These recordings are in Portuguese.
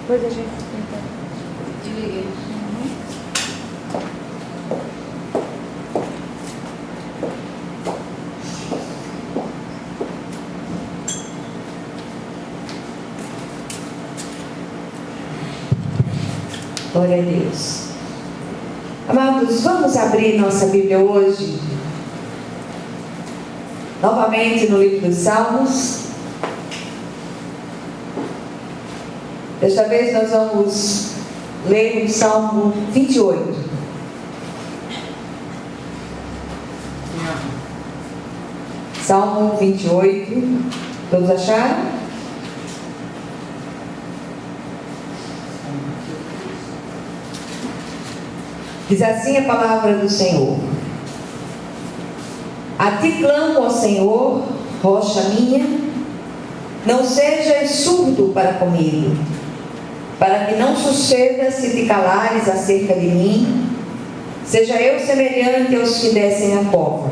Depois a gente tenta. Desliguei. Glória a Deus. Amados, vamos abrir nossa Bíblia hoje, novamente no livro dos Salmos. Desta vez nós vamos ler o Salmo 28. Salmo 28. Todos acharam? Diz assim a palavra do Senhor: A ti clamo, ó Senhor, rocha minha, não sejas surdo para comigo, para que não suceda se te calares acerca de mim, seja eu semelhante aos que descem a cova.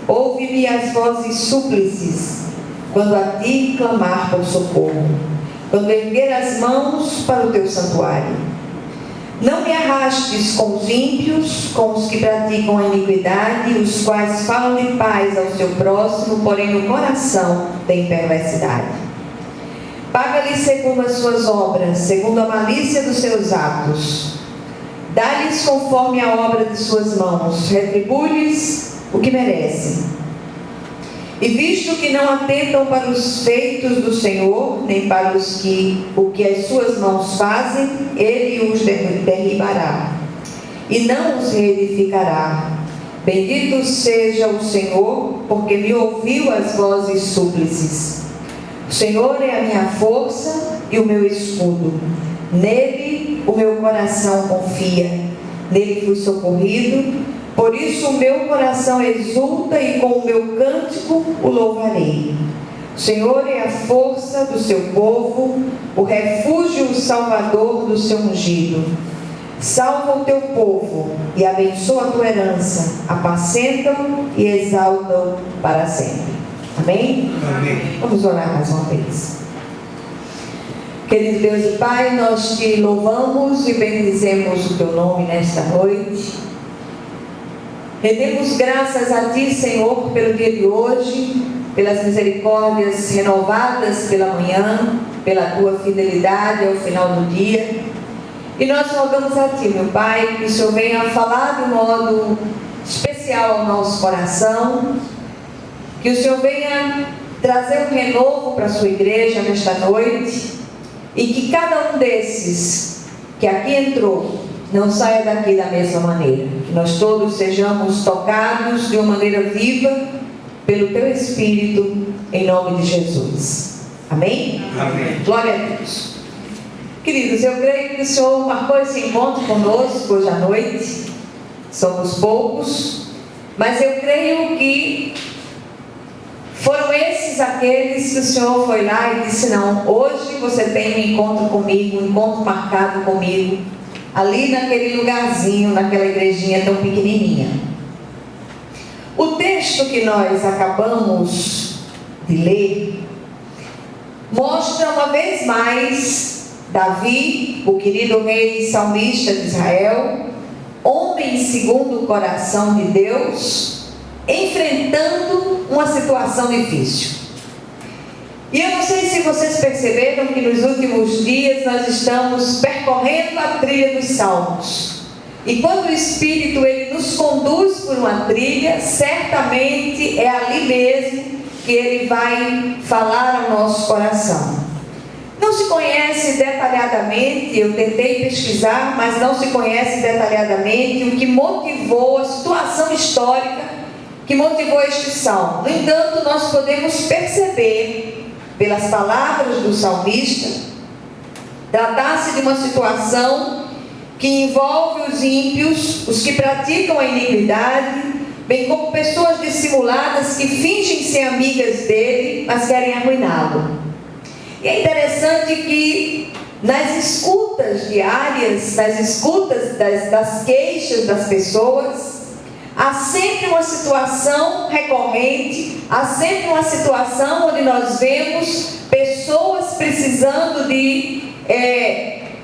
Ouve-me as vozes súplices, quando a ti clamar por socorro, quando erguer as mãos para o teu santuário. Não me arrastes com os ímpios, com os que praticam a iniquidade, os quais falam de paz ao seu próximo, porém no coração tem perversidade. Paga-lhes segundo as suas obras, segundo a malícia dos seus atos. Dá-lhes conforme a obra de suas mãos, retribui-lhes o que merecem. E visto que não atentam para os feitos do Senhor, nem para o que as suas mãos fazem, Ele os derribará, e não os reedificará. Bendito seja o Senhor, porque me ouviu as vozes súplices. O Senhor é a minha força e o meu escudo. Nele o meu coração confia. Nele fui socorrido. Por isso o meu coração exulta e com o meu cântico o louvarei. O Senhor é a força do seu povo, o refúgio, o salvador do seu ungido. Salva o teu povo e abençoa a tua herança, apacenta-o e exalta-o para sempre. Amém? Amém. Vamos orar mais uma vez. Querido Deus e Pai, nós te louvamos e bendizemos o teu nome nesta noite. Rendemos graças a Ti, Senhor, pelo dia de hoje, pelas misericórdias renovadas pela manhã, pela Tua fidelidade ao final do dia. E nós rogamos a Ti, meu Pai, que o Senhor venha falar de um modo especial ao nosso coração, que o Senhor venha trazer um renovo para a Sua igreja nesta noite, e que cada um desses que aqui entrou não saia daqui da mesma maneira. Que nós todos sejamos tocados de uma maneira viva pelo Teu Espírito, em nome de Jesus. Amém? Amém. Glória a Deus. Queridos, eu creio que o Senhor marcou esse encontro conosco hoje à noite. Somos poucos, mas eu creio que foram esses aqueles que o Senhor foi lá e disse: não, hoje você tem um encontro comigo, um encontro marcado comigo, ali naquele lugarzinho, naquela igrejinha tão pequenininha. O texto que nós acabamos de ler mostra uma vez mais Davi, o querido rei salmista de Israel, homem segundo o coração de Deus, enfrentando uma situação difícil. E eu não sei se vocês perceberam que nos últimos dias nós estamos percorrendo a trilha dos Salmos. E quando o Espírito ele nos conduz por uma trilha, certamente é ali mesmo que ele vai falar ao nosso coração. Não se conhece detalhadamente, eu tentei pesquisar, mas não se conhece detalhadamente o que motivou a situação histórica que motivou este salmo. No entanto, nós podemos perceber, pelas palavras do salmista, tratar-se de uma situação que envolve os ímpios, os que praticam a iniquidade, bem como pessoas dissimuladas que fingem ser amigas dele, mas querem arruiná-lo. E é interessante que nas escutas diárias, nas escutas das queixas das pessoas, há sempre uma situação recorrente, há sempre uma situação onde nós vemos pessoas precisando de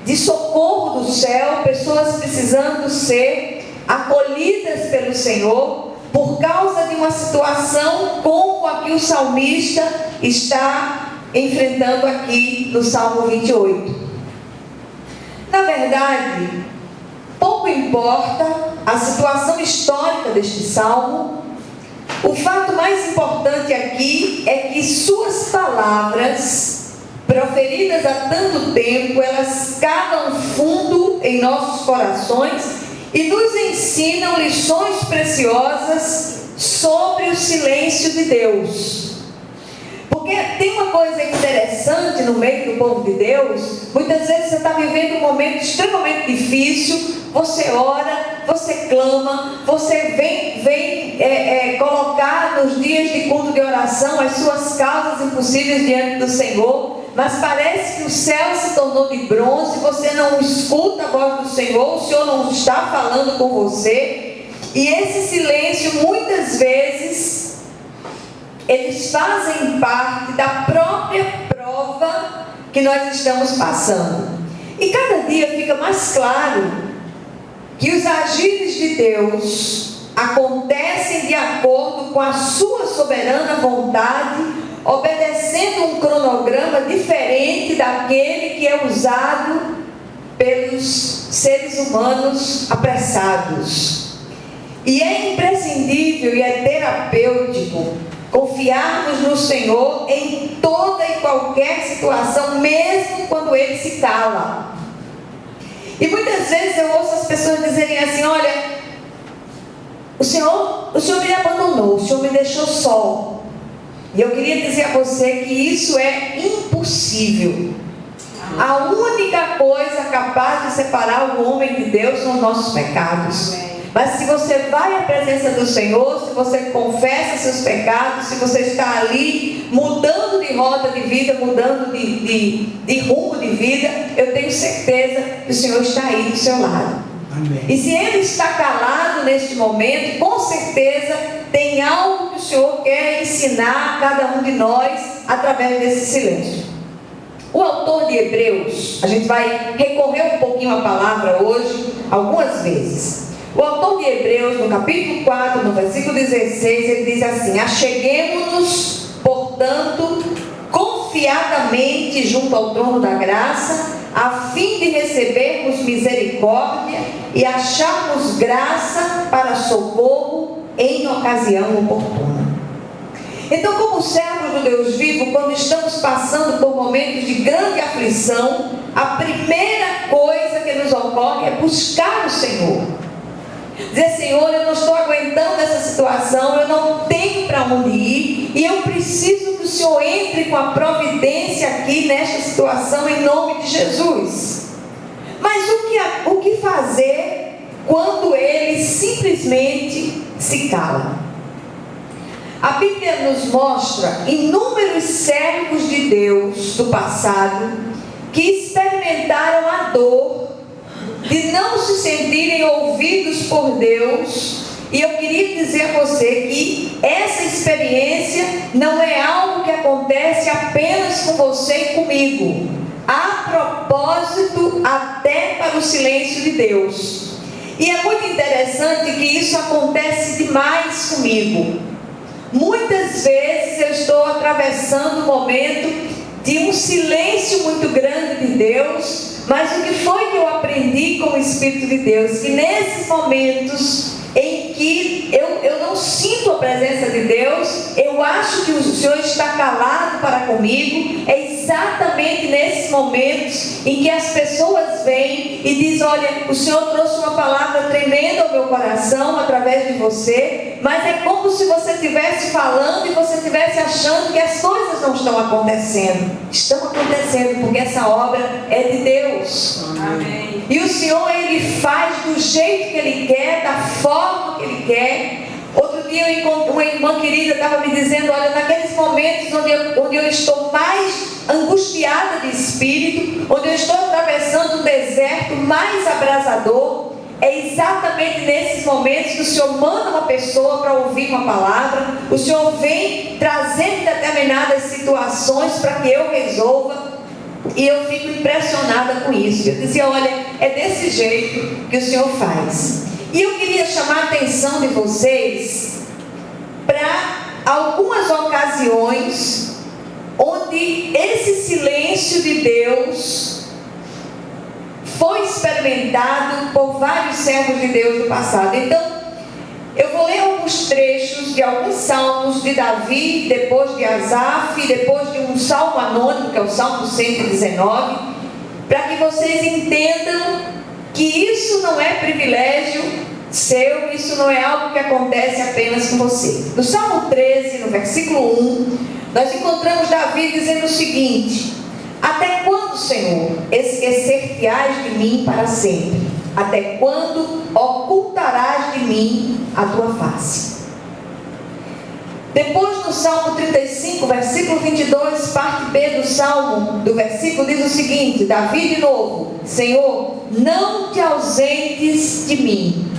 de socorro do céu, pessoas precisando ser acolhidas pelo Senhor, por causa de uma situação como a que o salmista está enfrentando aqui no Salmo 28. Na verdade, pouco importa a situação histórica deste salmo. O fato mais importante aqui é que suas palavras, proferidas há tanto tempo, elas calam fundo em nossos corações e nos ensinam lições preciosas sobre o silêncio de Deus. Porque tem uma coisa interessante no meio do povo de Deus. Muitas vezes você está vivendo um momento extremamente difícil, você ora, você clama, você vem colocar nos dias de culto de oração as suas causas impossíveis diante do Senhor, mas parece que o céu se tornou de bronze, você não escuta a voz do Senhor, o Senhor não está falando com você, e esse silêncio muitas vezes eles fazem parte da própria prova que nós estamos passando. E cada dia fica mais claro que os agires de Deus acontecem de acordo com a sua soberana vontade, obedecendo um cronograma diferente daquele que é usado pelos seres humanos apressados. E é imprescindível e é terapêutico confiarmos no Senhor em toda e qualquer situação, mesmo quando Ele se cala. E muitas vezes eu ouço as pessoas dizerem assim: olha, o Senhor me abandonou, o Senhor me deixou só. E eu queria dizer a você que isso é impossível. A única coisa capaz de separar o homem de Deus são os nossos pecados. Mas se você vai à presença do Senhor, se você confessa seus pecados, se você está ali mudando de rota de vida, mudando de rumo de vida, eu tenho certeza que o Senhor está aí do seu lado. Amém. E se Ele está calado neste momento, com certeza tem algo que o Senhor quer ensinar a cada um de nós através desse silêncio. O autor de Hebreus, a gente vai recorrer um pouquinho à palavra hoje, algumas vezes. O autor de Hebreus, no capítulo 4, no versículo 16, ele diz assim: acheguemo-nos, portanto, confiadamente junto ao trono da graça, a fim de recebermos misericórdia e acharmos graça para socorro em ocasião oportuna. Então, como servos do Deus vivo, quando estamos passando por momentos de grande aflição, a primeira coisa que nos ocorre é buscar o Senhor. Dizer: Senhor, eu não estou aguentando essa situação, eu não tenho para onde ir, e eu preciso que o Senhor entre com a providência aqui nesta situação, em nome de Jesus. Mas o que fazer quando Ele simplesmente se cala? A Bíblia nos mostra inúmeros servos de Deus do passado que experimentaram a dor de não se sentirem ouvidos por Deus. E eu queria dizer a você que essa experiência não é algo que acontece apenas com você e comigo. Há propósito até para o silêncio de Deus. E é muito interessante que isso acontece demais comigo. Muitas vezes eu estou atravessando um momento de um silêncio muito grande de Deus, mas o que foi que eu aprendi com o Espírito de Deus? Que nesses momentos em que eu não sinto a presença de Deus, eu acho que o Senhor está calado para comigo, é exatamente nesses momentos em que as pessoas vêm e dizem: olha, o Senhor trouxe uma palavra tremenda ao meu coração através de você, mas é como se você estivesse falando e você estivesse achando que as coisas não estão acontecendo. Estão acontecendo, porque essa obra é de Deus. Amém. E o Senhor, Ele faz do jeito que Ele quer, da forma que Ele quer. Outro dia uma irmã querida estava me dizendo: olha, naqueles momentos onde eu estou mais angustiada de espírito, onde eu estou atravessando um deserto mais abrasador, é exatamente nesses momentos que o Senhor manda uma pessoa para ouvir uma palavra. O Senhor vem trazendo determinadas situações para que eu resolva. E eu fico impressionada com isso. Eu dizia, olha, é desse jeito que o Senhor faz. E eu queria chamar a atenção de vocês para algumas ocasiões onde esse silêncio de Deus foi experimentado por vários servos de Deus do passado. Então, eu vou ler alguns trechos de alguns salmos de Davi, depois de Asaf, depois de um salmo anônimo, que é o Salmo 119, para que vocês entendam que isso não é privilégio seu, isso não é algo que acontece apenas com você. No Salmo 13, no versículo 1, nós encontramos Davi dizendo o seguinte: até quando, Senhor, esquecer-te-ás de mim para sempre? Até quando ocultarás de mim a tua face? Depois, no Salmo 35, versículo 22, parte B do Salmo, do versículo, diz o seguinte, Davi de novo: Senhor, não te ausentes de mim.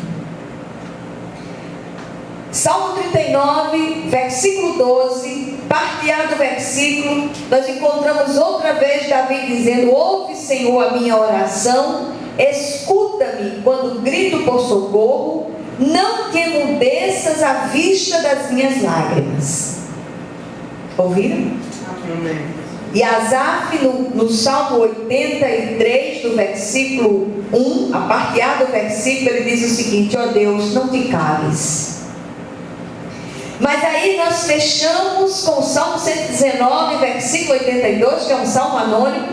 Salmo 39, versículo 12, parte A do versículo, nós encontramos outra vez Davi dizendo: ouve, Senhor, a minha oração, escuta-me quando grito por socorro, não te emudeças à vista das minhas lágrimas. Ouviram? Amém. E Asaf, no Salmo 83, do versículo 1, a parte A do versículo, ele diz o seguinte: ó Deus, não te cales. Mas aí nós fechamos com o Salmo 119, versículo 82, que é um salmo anônimo,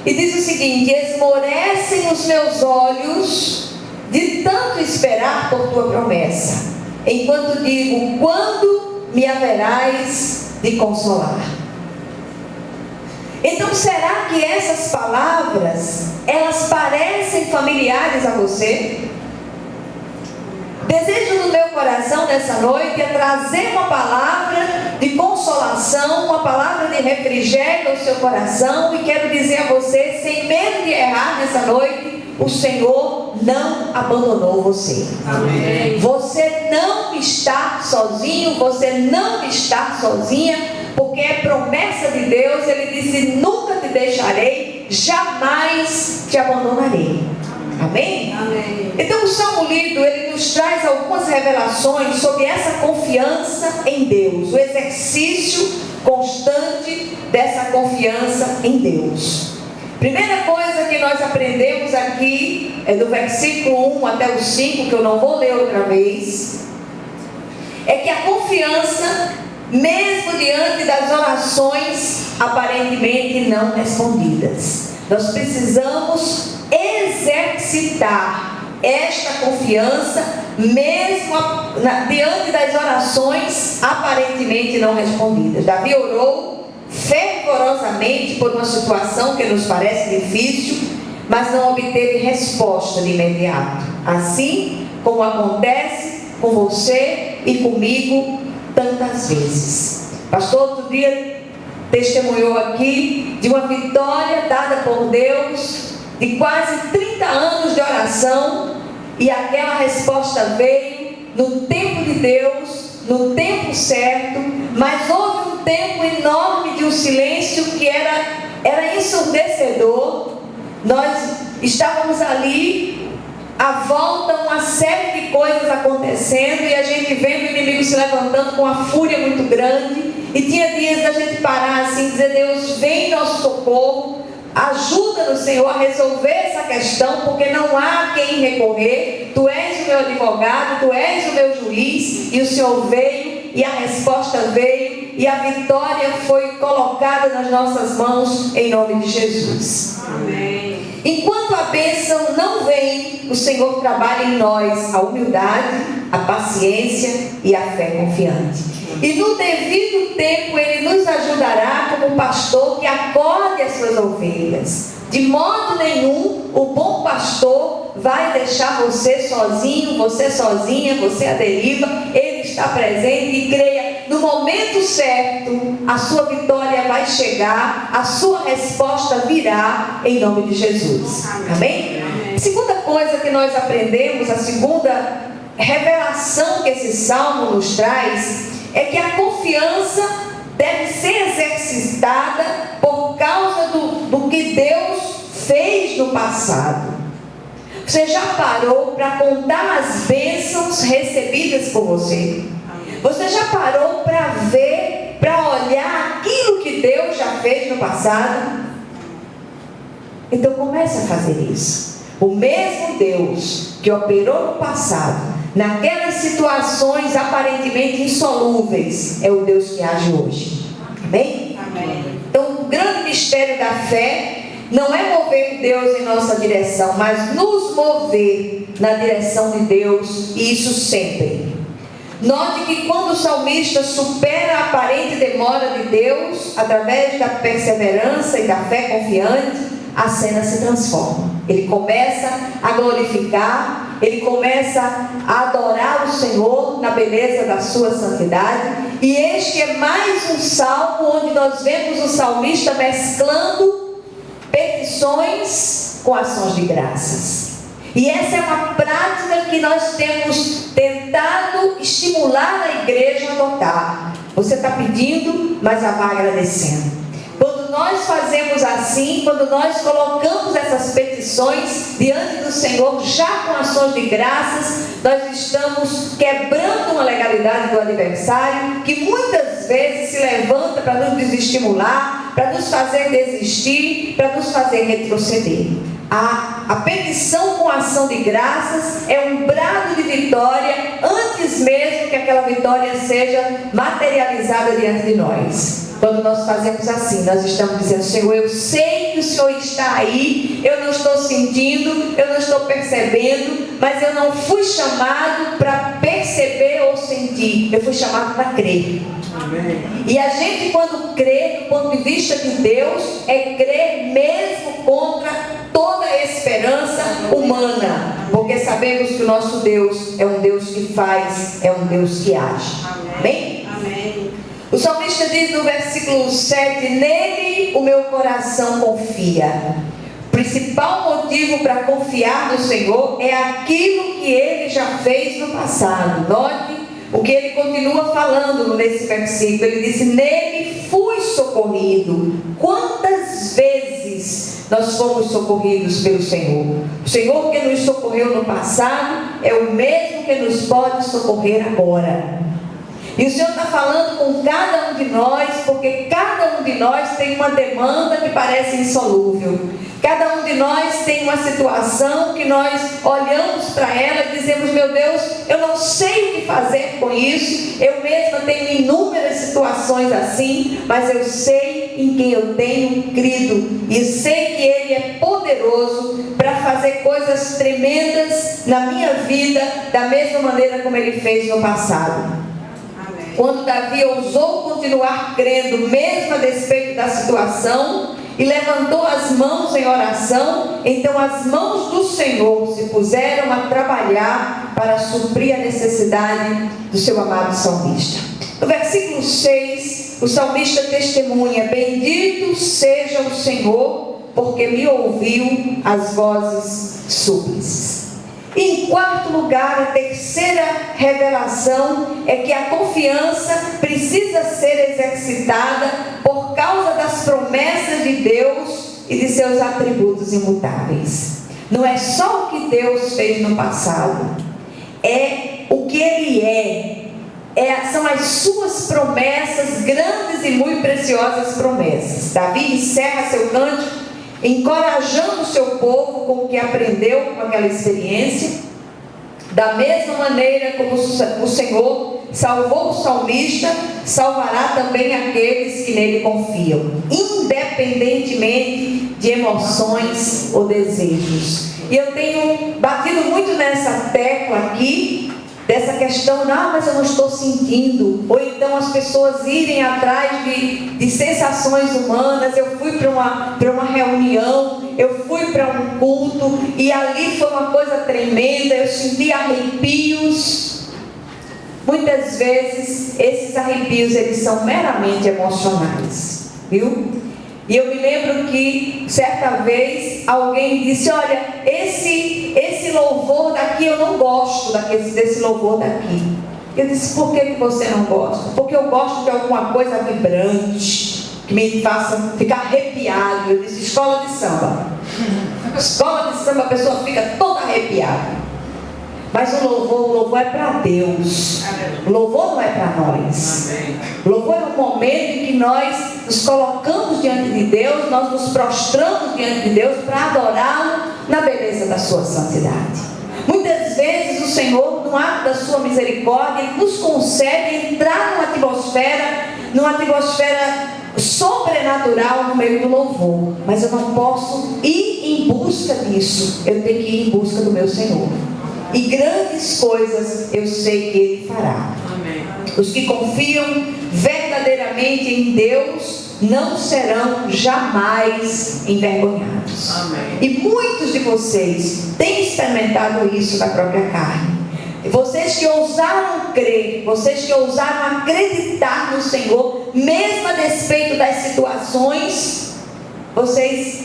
e diz o seguinte: esmorecem os meus olhos de tanto esperar por tua promessa, enquanto digo, quando me haverás de consolar? Então, será que essas palavras, elas parecem familiares a você? Desejo no meu coração nessa noite é trazer uma palavra de consolação, uma palavra de refrigério ao seu coração, e quero dizer a você, sem medo de errar nessa noite, o Senhor não abandonou você. Amém. Você não está sozinho, você não está sozinha, porque é promessa de Deus. Ele disse: nunca te deixarei, jamais te abandonarei. Amém? Amém. Então o salmo lido, ele nos traz algumas revelações sobre essa confiança em Deus, o exercício constante dessa confiança em Deus. Primeira coisa que nós aprendemos aqui é do versículo 1 até o 5, que eu não vou ler outra vez, é que a confiança, mesmo diante das orações aparentemente não respondidas, nós precisamos exercitar esta confiança, mesmo diante das orações aparentemente não respondidas. Davi orou fervorosamente por uma situação que nos parece difícil, mas não obteve resposta de imediato. Assim como acontece com você e comigo tantas vezes. Pastor, outro dia testemunhou aqui de uma vitória dada por Deus, de quase 30 anos de oração, e aquela resposta veio no tempo de Deus, no tempo certo, mas houve um tempo enorme de um silêncio que era ensurdecedor. Nós estávamos ali, à volta, uma série de coisas acontecendo, e a gente vendo o inimigo se levantando com uma fúria muito grande, e tinha dias da gente parar assim, dizer: Deus, vem em nosso socorro, ajuda-nos, Senhor, a resolver essa questão, porque não há quem recorrer. Tu és o meu advogado, tu és o meu juiz. E o Senhor veio, e a resposta veio, e a vitória foi colocada nas nossas mãos, em nome de Jesus. Amém. Enquanto a bênção não vem, o Senhor trabalha em nós a humildade, a paciência e a fé confiante. E no devido tempo Ele nos ajudará como um pastor que acorde as suas ovelhas. De modo nenhum o bom pastor vai deixar você sozinho, você sozinha, você à deriva. Ele está presente, e creia, no momento certo a sua vitória vai chegar, a sua resposta virá, em nome de Jesus. Amém? Amém. Segunda coisa que nós aprendemos, a segunda revelação que esse salmo nos traz, é que a confiança deve ser exercitada por causa do no que Deus fez no passado. Você já parou para contar as bênçãos recebidas por você? Você já parou para ver, para olhar aquilo que Deus já fez no passado? Então comece a fazer isso. O mesmo Deus que operou no passado, naquelas situações aparentemente insolúveis, é o Deus que age hoje. Amém? Amém. Então o grande mistério da fé não é mover Deus em nossa direção, mas nos mover na direção de Deus, e isso sempre. Note que quando o salmista supera a aparente demora de Deus, através da perseverança e da fé confiante, a cena se transforma. Ele começa a glorificar, ele começa a adorar o Senhor na beleza da sua santidade. E este é mais um salmo onde nós vemos o salmista mesclando petições com ações de graças. E essa é uma prática que nós temos tentado estimular na igreja a adotar. Você está pedindo, mas já vai agradecendo. Quando nós fazemos assim, quando nós colocamos essas petições diante do Senhor, já com ações de graças, nós estamos quebrando uma legalidade do adversário, que muitas vezes se levanta para nos desestimular, para nos fazer desistir, para nos fazer retroceder. A petição com ação de graças é um brado de vitória, antes mesmo que aquela vitória seja materializada diante de nós. Quando nós fazemos assim, nós estamos dizendo: Senhor, eu sei que o Senhor está aí, eu não estou sentindo, eu não estou percebendo, mas eu não fui chamado para perceber ou sentir, eu fui chamado para crer. Amém. E a gente, quando crê, do ponto de vista de Deus, é crer mesmo contra toda a esperança humana, porque sabemos que o nosso Deus é um Deus que faz, é um Deus que age. Amém? Amém. O salmista diz no versículo 7: nele o meu coração confia. O principal motivo para confiar no Senhor é aquilo que Ele já fez no passado. Note o que ele continua falando nesse versículo. Ele disse: nele fui socorrido. Quantas vezes nós fomos socorridos pelo Senhor? O Senhor que nos socorreu no passado é o mesmo que nos pode socorrer agora. E o Senhor está falando com cada um de nós, porque cada um de nós tem uma demanda que parece insolúvel. Cada um de nós tem uma situação que nós olhamos para ela e dizemos: meu Deus, eu não sei o que fazer com isso. Eu mesma tenho inúmeras situações assim, mas eu sei em quem eu tenho crido. E sei que Ele é poderoso para fazer coisas tremendas na minha vida, da mesma maneira como Ele fez no passado. Quando Davi ousou continuar crendo, mesmo a despeito da situação, e levantou as mãos em oração, então as mãos do Senhor se puseram a trabalhar para suprir a necessidade do seu amado salmista. No versículo 6, o salmista testemunha: bendito seja o Senhor, porque me ouviu as vozes súplices. E em quarto lugar, a terceira revelação é que a confiança precisa ser exercitada por causa das promessas de Deus e de seus atributos imutáveis. Não é só o que Deus fez no passado, é o que Ele são as suas promessas, grandes e muito preciosas promessas. Davi encerra seu cântico encorajando o seu povo com o que aprendeu com aquela experiência. Da mesma maneira como o Senhor salvou o salmista, salvará também aqueles que nele confiam, independentemente de emoções ou desejos. E eu tenho batido muito nessa tecla aqui, dessa questão: não, mas eu não estou sentindo. Ou então as pessoas irem atrás de sensações humanas. Eu fui para uma reunião, eu fui para um culto e ali foi uma coisa tremenda, eu senti arrepios. Muitas vezes esses arrepios, eles são meramente emocionais, viu? E eu me lembro que certa vez alguém disse: olha, esse louvor daqui eu não gosto, desse louvor daqui. Eu disse: por que você não gosta? Porque eu gosto de alguma coisa vibrante, que que me faça ficar arrepiado. Eu disse escola de samba. Escola de samba, a pessoa fica toda arrepiada. Mas o louvor é para Deus. O louvor não é para nós. O louvor é um momento em que nós nos colocamos diante de Deus, nós nos prostramos diante de Deus para adorá-lo na beleza da sua santidade. Muitas vezes o Senhor, no ato da sua misericórdia, Ele nos concede entrar numa atmosfera sobrenatural no meio do louvor. Mas eu não posso ir em busca disso. Eu tenho que ir em busca do meu Senhor. E grandes coisas eu sei que Ele fará. Amém. Os que confiam verdadeiramente em Deus não serão jamais envergonhados. Amém. E muitos de vocês têm experimentado isso na própria carne. Vocês que ousaram crer, vocês que ousaram acreditar no Senhor, mesmo a despeito das situações,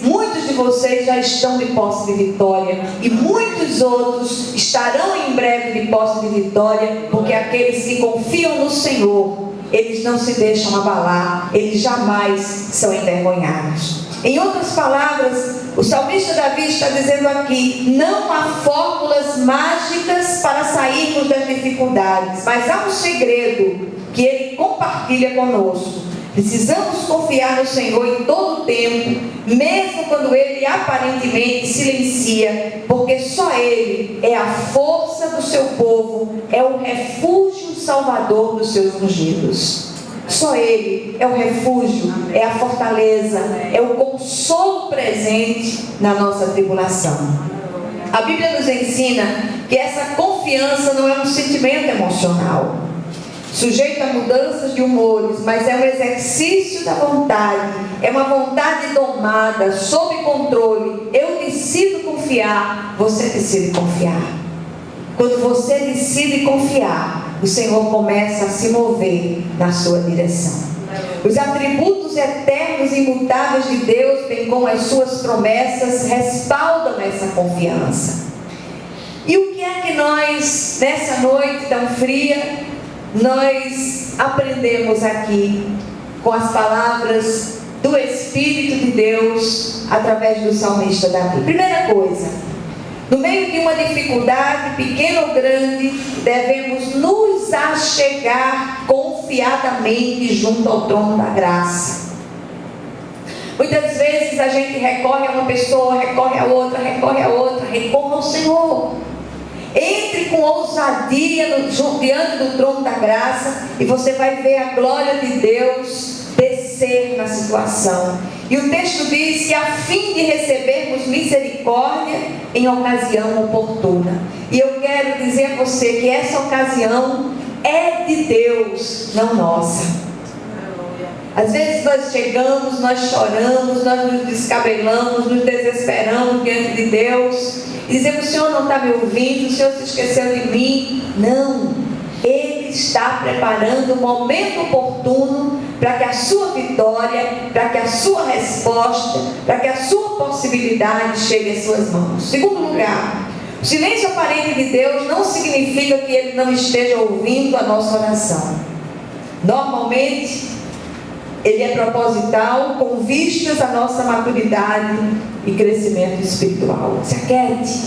muitos de vocês já estão de posse de vitória, e muitos outros estarão em breve de posse de vitória, porque aqueles que confiam no Senhor, eles não se deixam abalar, eles jamais são envergonhados. Em outras palavras, o salmista Davi está dizendo aqui: não há fórmulas mágicas para sairmos das dificuldades, mas há um segredo que Ele compartilha conosco. Precisamos confiar no Senhor em todo o tempo, mesmo quando Ele aparentemente silencia, porque só Ele é a força do seu povo, é o refúgio salvador dos seus ungidos. Só Ele é o refúgio, é a fortaleza, é o consolo presente na nossa tribulação. A Bíblia nos ensina que essa confiança não é um sentimento emocional, sujeito a mudanças de humores, mas é um exercício da vontade, é uma vontade domada, sob controle. Eu decido confiar, você decide confiar. Quando você decide confiar, o Senhor começa a se mover na sua direção. Os atributos eternos e imutáveis de Deus, bem como as suas promessas, respaldam essa confiança. E o que é que nós, nessa noite tão fria, nós aprendemos aqui com as palavras do Espírito de Deus através do salmista Davi? Primeira coisa, no meio de uma dificuldade, pequena ou grande, devemos nos achegar confiadamente junto ao trono da graça. Muitas vezes a gente recorre a uma pessoa, recorre a outra, recorra ao Senhor. Entre com ousadia diante do trono da graça e você vai ver a glória de Deus descer na situação. E o texto diz que a fim de recebermos misericórdia em ocasião oportuna. E eu quero dizer a você que essa ocasião é de Deus, não nossa. Às vezes nós chegamos, nós choramos, nós nos descabelamos, nos desesperamos diante de Deus e dizemos: o Senhor não está me ouvindo, o Senhor se esqueceu de mim. Não, Ele está preparando o momento oportuno para que a sua vitória, para que a sua resposta, para que a sua possibilidade chegue às suas mãos. Segundo lugar, o silêncio aparente de Deus não significa que Ele não esteja ouvindo a nossa oração. Normalmente, Ele é proposital, com vistas à nossa maturidade e crescimento espiritual. Se aquiete.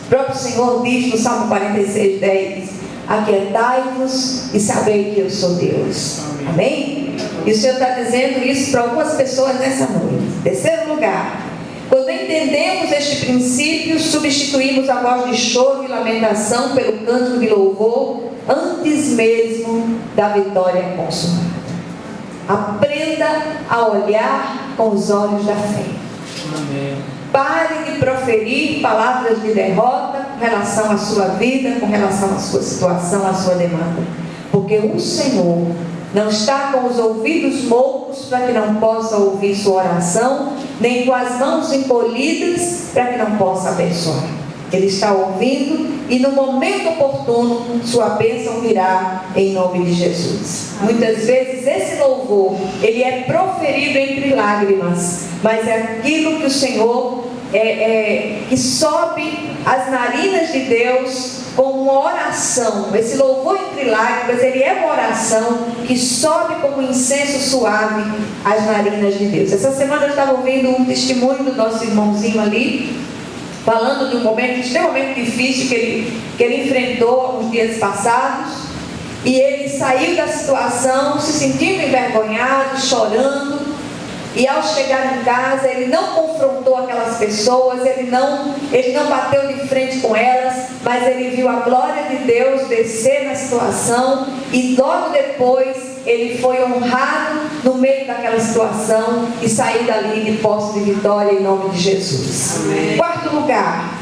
O próprio Senhor diz no Salmo 46:10: aquietai-vos e sabei que eu sou Deus. Amém? E o Senhor está dizendo isso para algumas pessoas nessa noite. Terceiro lugar, quando entendemos este princípio, substituímos a voz de choro e lamentação pelo canto de louvor, antes mesmo da vitória consumada. Aprenda a olhar com os olhos da fé. Amém. Pare de proferir palavras de derrota com relação à sua vida, com relação à sua situação, à sua demanda. Porque o Senhor não está com os ouvidos moucos para que não possa ouvir sua oração, nem com as mãos encolhidas para que não possa abençoar. Ele está ouvindo e no momento oportuno sua bênção virá em nome de Jesus. Muitas vezes esse louvor, ele é proferido entre lágrimas, mas é aquilo que o Senhor, que sobe as narinas de Deus com uma oração. Esse louvor entre lágrimas, ele é uma oração que sobe como incenso suave às narinas de Deus. Essa semana eu estava ouvindo um testemunho do nosso irmãozinho ali, falando de um momento extremamente difícil que ele enfrentou alguns dias passados. E ele saiu da situação se sentindo envergonhado, chorando. E ao chegar em casa, ele não confrontou aquelas pessoas, ele não bateu de frente com elas, mas ele viu a glória de Deus descer na situação, e logo depois ele foi honrado no meio daquela situação e saiu dali de posse de vitória em nome de Jesus. Amém. Quarto lugar,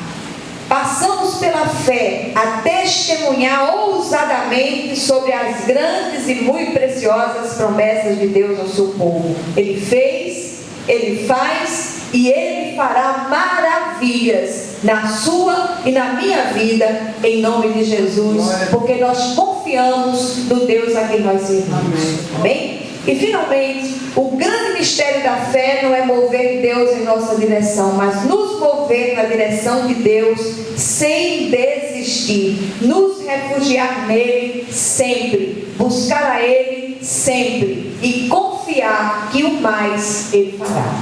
passamos pela fé a testemunhar ousadamente sobre as grandes e muito preciosas promessas de Deus ao seu povo. Ele fez, Ele faz e Ele fará maravilhas na sua e na minha vida, em nome de Jesus, porque nós confiamos no Deus a quem nós servimos. Amém? E finalmente, o grande mistério da fé não é mover Deus em nossa direção, mas nos mover na direção de Deus sem desistir, nos refugiar nele sempre, buscar a ele sempre e confiar que o mais ele fará.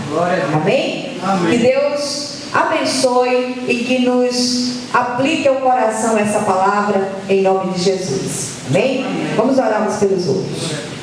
Amém? Amém. Que Deus abençoe e que nos aplique ao coração essa palavra em nome de Jesus. Amém? Vamos orar uns pelos outros.